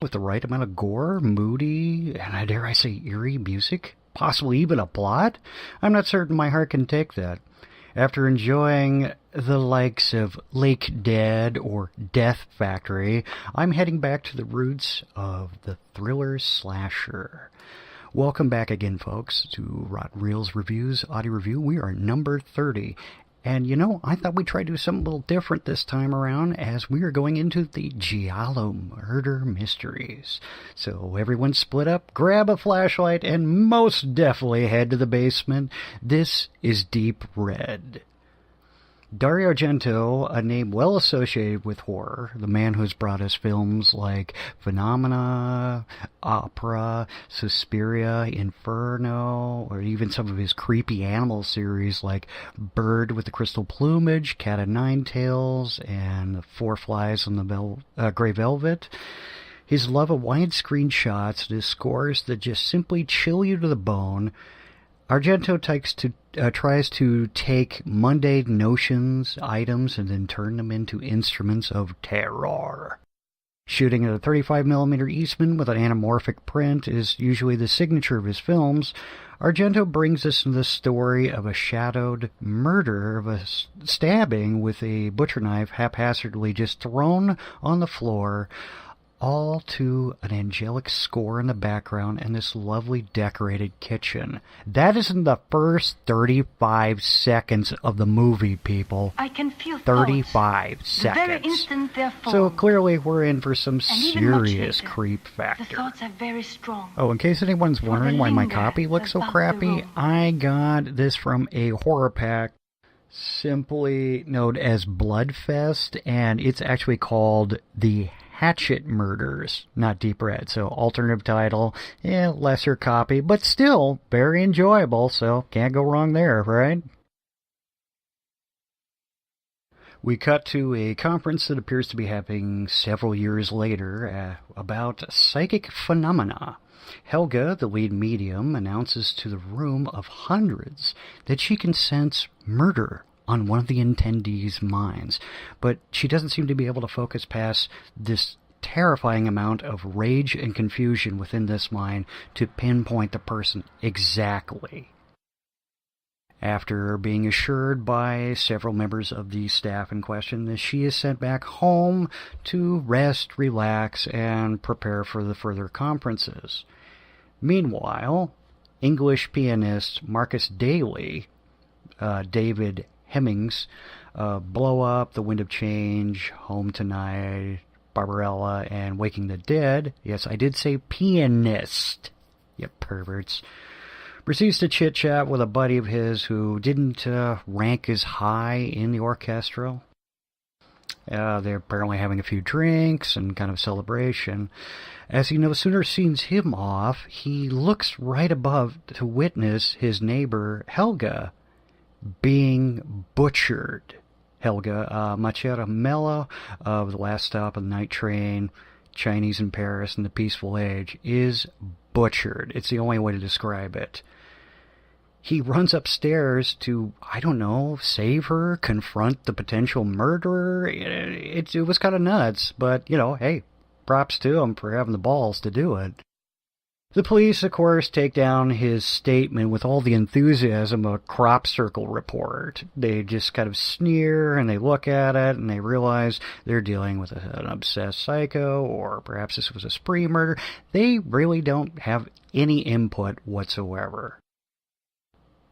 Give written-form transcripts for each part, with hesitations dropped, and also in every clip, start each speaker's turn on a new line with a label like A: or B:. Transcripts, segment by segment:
A: with the right amount of gore, moody, and dare I say eerie music, possibly even a plot. I'm not certain my heart can take that. After enjoying the likes of Lake Dead or Death Factory, I'm heading back to the roots of the thriller slasher. Welcome back again, folks, to Reelz Reviews Audio Review. We are number 30. And, I thought we'd try to do something a little different this time around as we are going into the giallo murder mysteries. So everyone split up, grab a flashlight, and most definitely head to the basement. This is Deep Red. Dario Argento, a name well associated with horror, the man who's brought us films like Phenomena, Opera, Suspiria, Inferno, or even some of his creepy animal series like Bird with the Crystal Plumage, Cat o' Nine Tails, and Four Flies on the Grey Velvet. His love of widescreen shots and his scores that just simply chill you to the bone. Argento tries to take mundane notions, items, and then turn them into instruments of terror. Shooting at a 35mm Eastman with an anamorphic print is usually the signature of his films. Argento brings us into the story of a shadowed murder, of a stabbing with a butcher knife haphazardly just thrown on the floor, all to an angelic score in the background and this lovely decorated kitchen. That is in the first 35 seconds of the movie, people.
B: I can feel
A: 35
B: thoughts.
A: seconds.
B: The very instant they're formed.
A: So clearly we're in for some
B: And
A: serious
B: later,
A: creep
B: The
A: factor.
B: thoughts are very strong.
A: Oh, in case anyone's wondering why my
B: linger
A: copy looks so
B: about the
A: crappy,
B: room.
A: I got this from a horror pack simply known as Bloodfest, and it's actually called The Hatchet Murders, not Deep Red. So alternative title, lesser copy, but still very enjoyable, so can't go wrong there, right? We cut to a conference that appears to be happening several years later about psychic phenomena. Helga, the lead medium, announces to the room of hundreds that she can sense murder on one of the attendees' minds, but she doesn't seem to be able to focus past this terrifying amount of rage and confusion within this mind to pinpoint the person exactly. After being assured by several members of the staff in question that she is sent back home to rest, relax, and prepare for the further conferences. Meanwhile, English pianist Marcus Daly, David Hemmings, Blow Up, The Wind of Change, Home Tonight, Barbarella, and Waking the Dead. Yes, I did say pianist. You perverts. Proceeds to chit-chat with a buddy of his who didn't rank as high in the orchestra. They're apparently having a few drinks and kind of celebration. As he no sooner sees him off, he looks right above to witness his neighbor, Helga, being butchered. Helga, Machera Mella of The Last Stop on the Night Train, Chinese in Paris, and The Peaceful Age, is butchered. It's the only way to describe it. He runs upstairs to, save her, confront the potential murderer. It was kind of nuts, but, hey, props to him for having the balls to do it. The police, of course, take down his statement with all the enthusiasm of a crop circle report. They just kind of sneer and they look at it and they realize they're dealing with an obsessed psycho, or perhaps this was a spree murder. They really don't have any input whatsoever.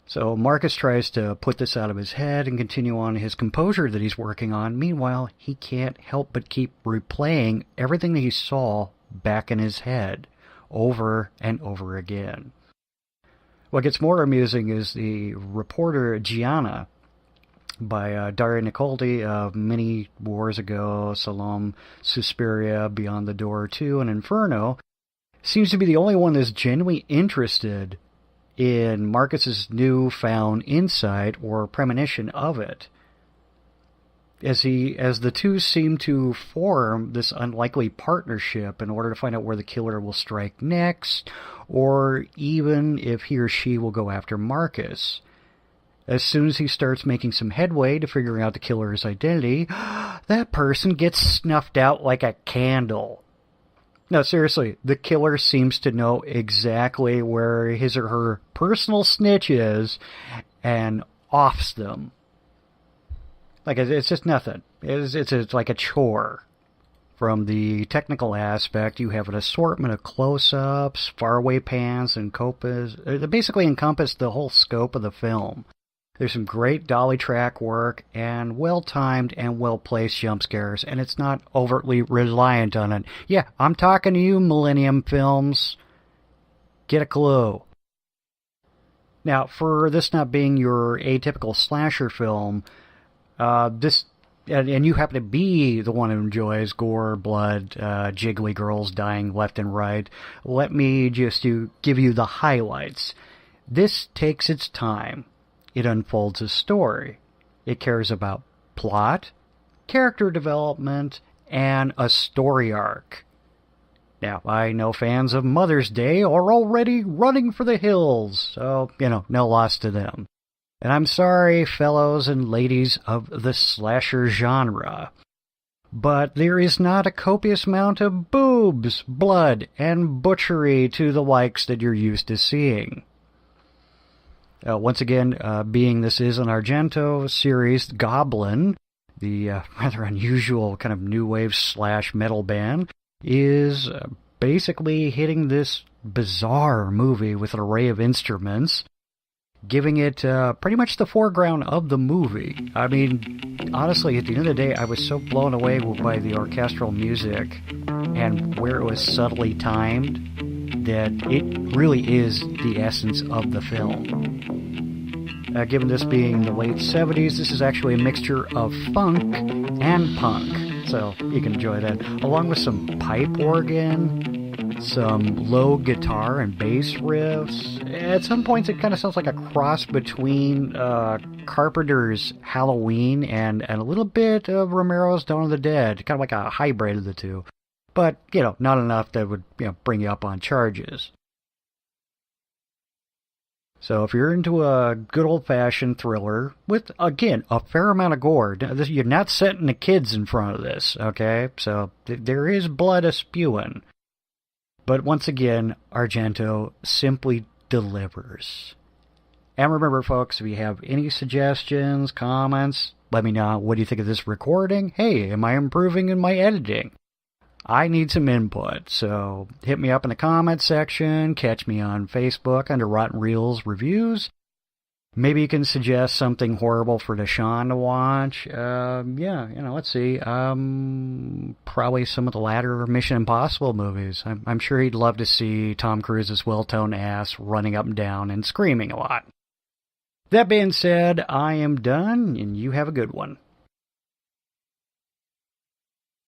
A: So Marcus tries to put this out of his head and continue on his composure that he's working on. Meanwhile, he can't help but keep replaying everything that he saw back in his head, over and over again. What gets more amusing is the reporter Gianna by Dario Nicoldi of many wars ago, Salome, Suspiria, Beyond the Door 2, and Inferno, seems to be the only one that's genuinely interested in Marcus's newfound insight or premonition of it. As the two seem to form this unlikely partnership in order to find out where the killer will strike next, or even if he or she will go after Marcus. As soon as he starts making some headway to figuring out the killer's identity, that person gets snuffed out like a candle. No, seriously, the killer seems to know exactly where his or her personal snitch is and offs them. Like, it's just nothing. It's like a chore. From the technical aspect, you have an assortment of close-ups, faraway pans, and they basically encompass the whole scope of the film. There's some great dolly track work and well-timed and well-placed jump scares, and it's not overtly reliant on it. Yeah, I'm talking to you, Millennium Films. Get a clue. Now, for this not being your atypical slasher film, and you happen to be the one who enjoys gore, blood, jiggly girls dying left and right, let me just give you the highlights. This takes its time. It unfolds a story. It cares about plot, character development, and a story arc. Now, I know fans of Mother's Day are already running for the hills, so, no loss to them. And I'm sorry, fellows and ladies of the slasher genre, but there is not a copious amount of boobs, blood, and butchery to the likes that you're used to seeing. Once again, being this is an Argento series, Goblin, the rather unusual kind of new wave / metal band, is basically hitting this bizarre movie with an array of instruments, giving it pretty much the foreground of the movie. I mean, honestly, at the end of the day, I was so blown away by the orchestral music and where it was subtly timed that it really is the essence of the film. Given this being the late 70s, this is actually a mixture of funk and punk, so you can enjoy that, along with some pipe organ, some low guitar and bass riffs. At some points, it kind of sounds like a cross between Carpenter's Halloween and a little bit of Romero's Dawn of the Dead, kind of like a hybrid of the two. But, not enough that would bring you up on charges. So if you're into a good old-fashioned thriller with, again, a fair amount of gore, you're not setting the kids in front of this, okay? So there is blood a-spewing. But once again, Argento simply delivers. And remember, folks, if you have any suggestions, comments, let me know. What do you think of this recording? Hey, am I improving in my editing? I need some input, so hit me up in the comments section, catch me on Facebook under Rotten Reelz Reviews. Maybe you can suggest something horrible for Deshaun to watch. Let's see. Probably some of the latter Mission Impossible movies. I'm sure he'd love to see Tom Cruise's well-toned ass running up and down and screaming a lot. That being said, I am done, and you have a good one.